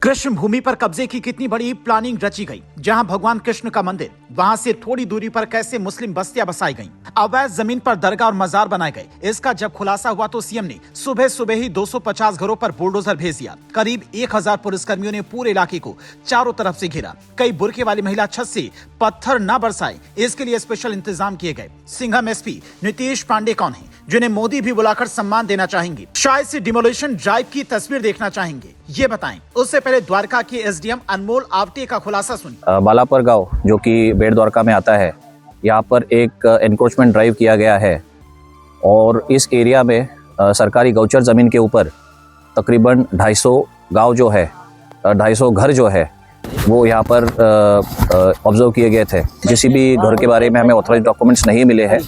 कृष्ण भूमि पर कब्जे की कितनी बड़ी प्लानिंग रची गई। जहां भगवान कृष्ण का मंदिर, वहां से थोड़ी दूरी पर कैसे मुस्लिम बस्तियां बसाई गईं। अवैध जमीन पर दरगाह और मजार बनाए गए। इसका जब खुलासा हुआ तो सीएम ने सुबह सुबह ही 250 घरों पर बुलडोजर भेज दिया। करीब 1000 पुलिसकर्मियों ने पूरे इलाके को चारों तरफ से घेरा। कई बुरके वाली महिला छत से पत्थर न बरसाए, इसके लिए स्पेशल इंतजाम किए गए। सिंघम एसपी नीतीश पांडे कौन है, जिन्हें मोदी भी बुलाकर सम्मान देना चाहेंगे? शायद से डिमोलिशन ड्राइव की तस्वीर देखना चाहेंगे, ये बताएं। उससे पहले द्वारका के एसडीएम अनमोल आवटे का खुलासा सुनिए। बालापर गांव जो कि बेट द्वारका में आता है, यहाँ पर एक एनक्रोचमेंट ड्राइव किया गया है और इस एरिया में सरकारी गौचर जमीन के ऊपर तकरीबन 250 गांव जो है, 250 घर जो है वो यहाँ पर ऑब्जर्व किए गए थे। किसी भी घर के बारे में हमें ऑथराइज डॉक्यूमेंट्स नहीं मिले हैं।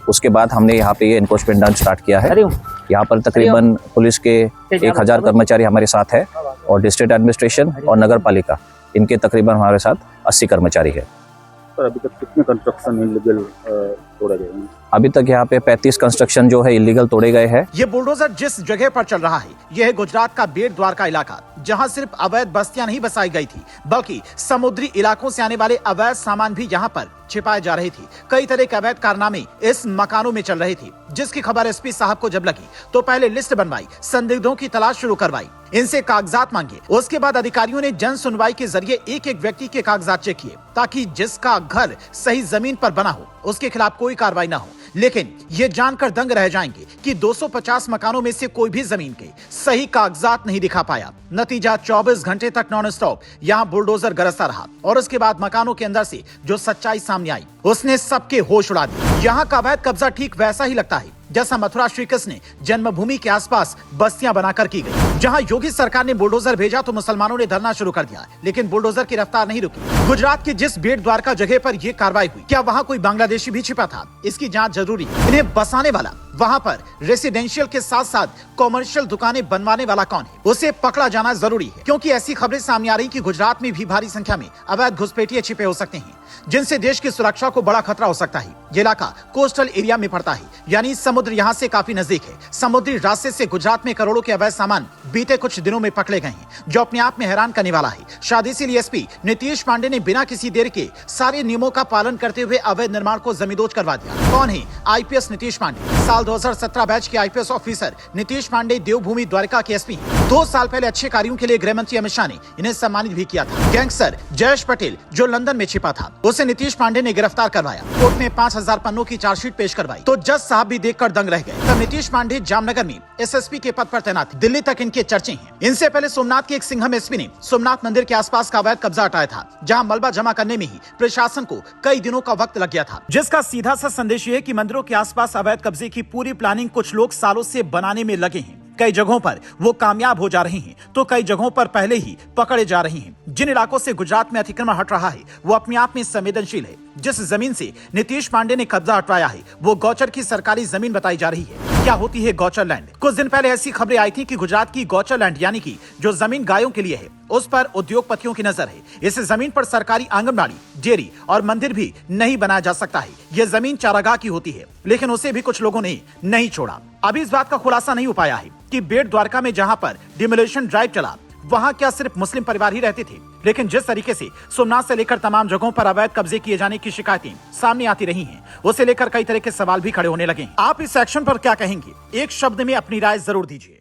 उसके बाद हमने यहाँ पे ये एनक्रोचमेंट डांस स्टार्ट किया है। यहाँ पर तकरीबन पुलिस के 1000 कर्मचारी हमारे साथ है और डिस्ट्रिक्ट एडमिनिस्ट्रेशन और नगर पालिका, इनके तकरीबन हमारे साथ 80 कर्मचारी है। सर, अभी तक कितने कंस्ट्रक्शन इलीगल तोड़े गए हैं? अभी तक यहाँ पे 35 कंस्ट्रक्शन जो है इलीगल तोड़े गए हैं। ये बुलडोजर जिस जगह पर चल रहा है, यह है गुजरात का बेट द्वारका इलाका, जहां सिर्फ अवैध बस्तियां नहीं बसाई गई थी, बल्कि समुद्री इलाकों से आने वाले अवैध सामान भी यहां पर छिपाए जा रहे थे। कई तरह के अवैध कारनामे इस मकानों में चल रहे थे, जिसकी खबर एसपी साहब को जब लगी तो पहले लिस्ट बनवाई, संदिग्धों की तलाश शुरू करवाई, इनसे कागजात मांगे। उसके बाद अधिकारियों ने जन सुनवाई के जरिए एक एक व्यक्ति के कागजात चेक किए, ताकि जिसका घर सही जमीन पर बना हो उसके खिलाफ कोई कार्रवाई न हो। लेकिन ये जानकर दंग रह जाएंगे कि 250 मकानों में से कोई भी जमीन के सही कागजात नहीं दिखा पाया। नतीजा 24 घंटे तक नॉन स्टॉप यहाँ बुलडोजर गरजता रहा और उसके बाद मकानों के अंदर से जो सच्चाई सामने आई, उसने सबके होश उड़ा दिए। यहाँ का अवैध कब्जा ठीक वैसा ही लगता है जैसा मथुरा श्री कृष्ण ने जन्मभूमि के आसपास बस्तियां बनाकर की गई। जहां योगी सरकार ने बुलडोजर भेजा तो मुसलमानों ने धरना शुरू कर दिया, लेकिन बुलडोजर की रफ्तार नहीं रुकी। गुजरात के जिस बेट द्वारका जगह पर यह कार्रवाई हुई, क्या वहां कोई बांग्लादेशी भी छिपा था? इसकी जांच जरूरी है। इन्हें बसाने वाला, वहां पर रेसिडेंशियल के साथ साथ कॉमर्शियल दुकानें बनवाने वाला कौन है, उसे पकड़ा जाना जरूरी है। क्योंकि ऐसी खबरें सामने आ रही कि गुजरात में भी भारी संख्या में अवैध घुसपैठिए छिपे हो सकते हैं, जिनसे देश की सुरक्षा को बड़ा खतरा हो सकता है। ये इलाका कोस्टल एरिया में पड़ता है, यानी समुद्र यहाँ से काफी नजदीक है। समुद्री रास्ते से गुजरात में करोड़ों के अवैध सामान बीते कुछ दिनों में पकड़े गए हैं, जो अपने आप में हैरान करने वाला है। शायद इसीलिए एसपी नीतीश पांडे ने बिना किसी देर के सारे नियमों का पालन करते हुए अवैध निर्माण को जमींदोज करवा दिया। कौन है आईपीएस नीतीश पांडे? साल 2017 बैच के आईपीएस ऑफिसर नीतीश पांडे देवभूमि द्वारका के एसपी हैं। 2 साल पहले अच्छे कार्यों के लिए गृह मंत्री अमित शाह ने इन्हें सम्मानित भी किया था। गैंगस्टर जयेश पटेल जो लंदन में छिपा था, उसे नीतीश पांडे ने गिरफ्तार करवाया। कोर्ट में 5000 पन्नों की चार्जशीट पेश करवाई तो जज साहब भी देखकर दंग रह गए। तब नीतीश पांडे जामनगर में एसएसपी के पद पर तैनात, दिल्ली तक इनके चर्चे हैं। इनसे पहले सोमनाथ के एक सिंघम एसपी ने सोमनाथ मंदिर के आसपास का अवैध कब्जा हटाया था, जहां मलबा जमा करने में ही प्रशासन को कई दिनों का वक्त लग गया था। जिसका सीधा सा संदेश ये है कि मंदिरों के आसपास अवैध कब्जे की पूरी प्लानिंग कुछ लोग सालों से बनाने में लगे हैं। कई जगहों पर वो कामयाब हो जा रहे हैं तो कई जगहों पर पहले ही पकड़े जा रहे हैं। जिन इलाकों से गुजरात में अतिक्रमण हट रहा है वो अपने आप में संवेदनशील है। जिस जमीन से नीतीश पांडे ने कब्जा हटवाया है वो गौचर की सरकारी जमीन बताई जा रही है। क्या होती है गौचर लैंड? कुछ दिन पहले ऐसी खबरें आई थी कि गुजरात की गौचर लैंड, यानी कि जो जमीन गायों के लिए है, उस पर उद्योगपतियों की नजर है। इस जमीन पर सरकारी आंगनबाड़ी, डेयरी और मंदिर भी नहीं बनाया जा सकता है। यह जमीन चारागाह की होती है, लेकिन उसे भी कुछ लोगों ने नहीं छोड़ा। अभी इस बात का खुलासा नहीं हो पाया है कि बेट द्वारका में जहां पर डिमोलिशन ड्राइव चला, वहां क्या सिर्फ मुस्लिम परिवार ही रहते थे? लेकिन जिस तरीके से सोमनाथ से लेकर तमाम जगहों पर अवैध कब्जे किए जाने की शिकायतें सामने आती रही हैं, उसे लेकर कई तरह के सवाल भी खड़े होने लगे हैं। आप इस एक्शन पर क्या कहेंगे? एक शब्द में अपनी राय जरूर दीजिए।